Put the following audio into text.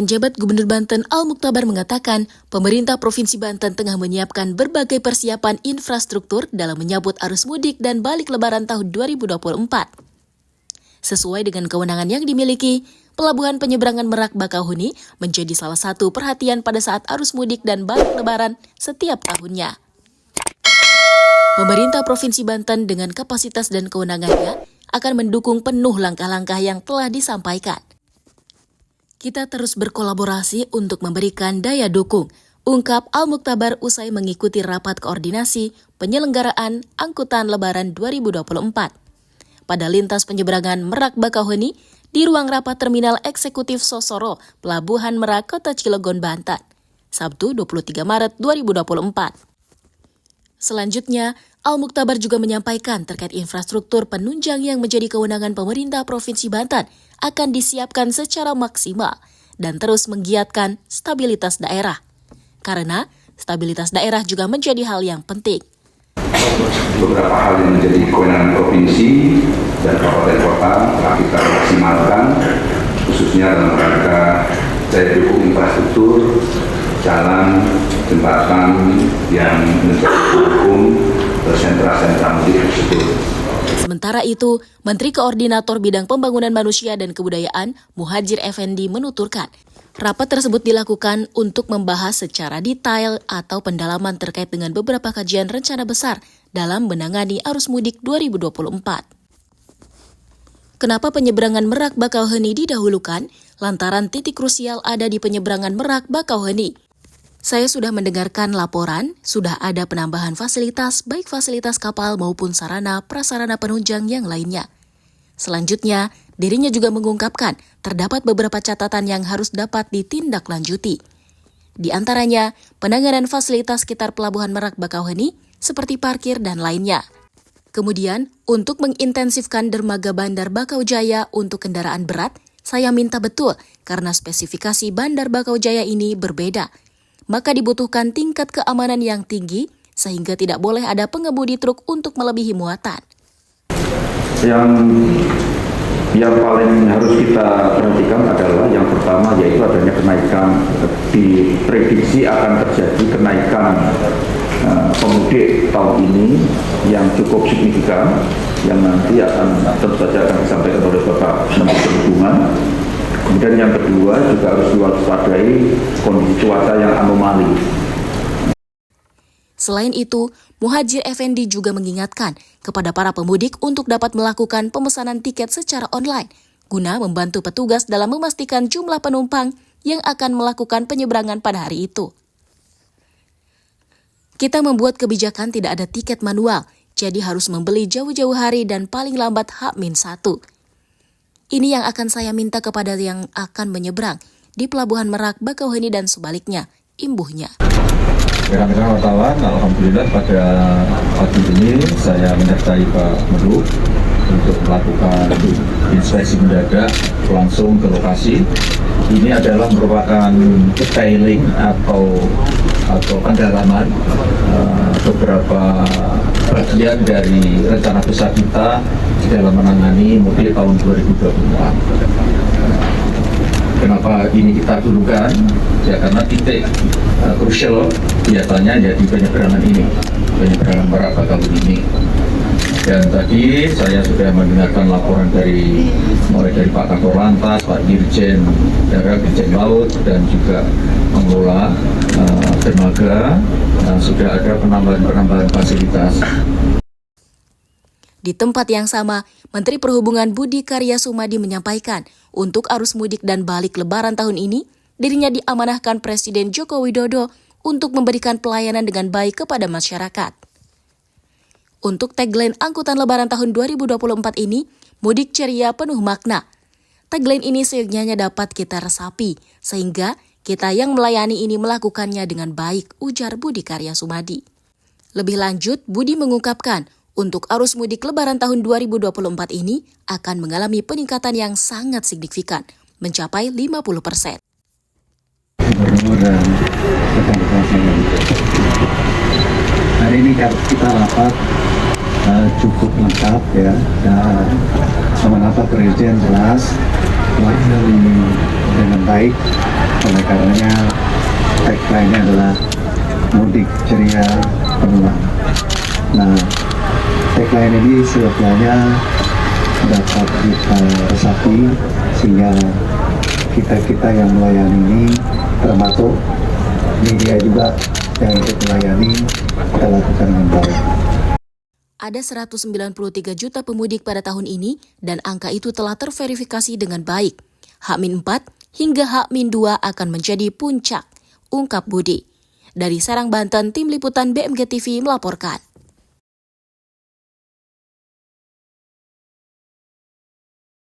Penjabat Gubernur Banten Al-Mukhtabar mengatakan, pemerintah Provinsi Banten tengah menyiapkan berbagai persiapan infrastruktur dalam menyambut arus mudik dan balik lebaran tahun 2024. Sesuai dengan kewenangan yang dimiliki, Pelabuhan Penyeberangan Merak Bakauheni menjadi salah satu perhatian pada saat arus mudik dan balik lebaran setiap tahunnya. Pemerintah Provinsi Banten dengan kapasitas dan kewenangannya akan mendukung penuh langkah-langkah yang telah disampaikan. Kita terus berkolaborasi untuk memberikan daya dukung, ungkap Al-Mukhtabar usai mengikuti rapat koordinasi penyelenggaraan Angkutan Lebaran 2024 pada lintas penyeberangan Merak Bakauheni di ruang rapat Terminal Eksekutif Sosoro, Pelabuhan Merak, Kota Cilegon, Banten, Sabtu 23 Maret 2024. Selanjutnya, Al-Mukhtabar juga menyampaikan terkait infrastruktur penunjang yang menjadi kewenangan pemerintah Provinsi Banten akan disiapkan secara maksimal dan terus menggiatkan stabilitas daerah. Karena stabilitas daerah juga menjadi hal yang penting. Beberapa hal yang menjadi kewenangan provinsi dan kabupaten kota telah kita maksimalkan, khususnya dalam rangka daya dukung infrastruktur, jalan, jembatan yang menjadi dukung sentra-sentra mudik tersebut. Sementara itu, Menteri Koordinator Bidang Pembangunan Manusia dan Kebudayaan Muhadjir Effendi menuturkan, rapat tersebut dilakukan untuk membahas secara detail atau pendalaman terkait dengan beberapa kajian rencana besar dalam menangani arus mudik 2024. Kenapa penyeberangan Merak Bakauheni didahulukan? Lantaran titik krusial ada di penyeberangan Merak Bakauheni. Saya sudah mendengarkan laporan, sudah ada penambahan fasilitas, baik fasilitas kapal maupun sarana prasarana penunjang yang lainnya. Selanjutnya, dirinya juga mengungkapkan terdapat beberapa catatan yang harus dapat ditindaklanjuti. Di antaranya, penanganan fasilitas sekitar Pelabuhan Merak Bakauheni seperti parkir dan lainnya. Kemudian, untuk mengintensifkan dermaga Bandar Bakaujaya untuk kendaraan berat, saya minta betul karena spesifikasi Bandar Bakaujaya ini berbeda. Maka dibutuhkan tingkat keamanan yang tinggi sehingga tidak boleh ada pengemudi truk untuk melebihi muatan. Yang paling harus kita perhatikan adalah yang pertama yaitu adanya kenaikan, diprediksi akan terjadi kenaikan pemudik tahun ini yang cukup signifikan, yang nanti tentu saja akan disampaikan oleh Bapak Menteri Perhubungan. Kemudian yang kedua juga harus diwaspadai kondisi cuaca yang anomali. Selain itu, Muhadjir Effendi juga mengingatkan kepada para pemudik untuk dapat melakukan pemesanan tiket secara online guna membantu petugas dalam memastikan jumlah penumpang yang akan melakukan penyeberangan pada hari itu. Kita membuat kebijakan tidak ada tiket manual, jadi harus membeli jauh-jauh hari dan paling lambat H-1. Ini yang akan saya minta kepada yang akan menyeberang di Pelabuhan Merak Bakauheni dan sebaliknya, imbuhnya. Rekan-rekan wartawan, alhamdulillah pada pagi ini saya menyertai Pak Menlu untuk melakukan inspeksi mendadak langsung ke lokasi. Ini adalah merupakan detailing atau pendalaman beberapa bagian dari rencana besar kita dalam menangani mudik tahun 2024. Kenapa ini kita dulukan? Ya karena titik krusial biasanya ya di penyeberangan ini, penyeberangan Merak Bakauheni ini. Dan tadi saya sudah mendengarkan laporan mulai dari Pak Kakor Lantas, Pak Dirjen Darat, Dirjen Laut, dan juga pengelola dermaga, sudah ada penambahan fasilitas. Di tempat yang sama, Menteri Perhubungan Budi Karya Sumadi menyampaikan untuk arus mudik dan balik lebaran tahun ini, dirinya diamanahkan Presiden Joko Widodo untuk memberikan pelayanan dengan baik kepada masyarakat. Untuk tagline Angkutan Lebaran tahun 2024 ini, mudik ceria penuh makna. Tagline ini seyogyanya dapat kita resapi, sehingga kita yang melayani ini melakukannya dengan baik, ujar Budi Karya Sumadi. Lebih lanjut, Budi mengungkapkan, untuk arus mudik Lebaran tahun 2024 ini akan mengalami peningkatan yang sangat signifikan, mencapai 50%. Gubernur dan rekan-rekan saya. Hari ini kita rapat cukup lengkap ya, dan sama rapat presiden jelas melayani dengan baik. Oleh karenanya tagline-nya adalah mudik ceria penuh. Nah, tagline ini seyogyanya dapat kita resapi sehingga kita yang melayani ini, termasuk media juga yang ikut melayani, kita lakukan dengan baik. Ada 193 juta pemudik pada tahun ini dan angka itu telah terverifikasi dengan baik. H-4 hingga H-2 akan menjadi puncak, ungkap Budi. Dari Serang, Banten, Tim Liputan BMG TV melaporkan.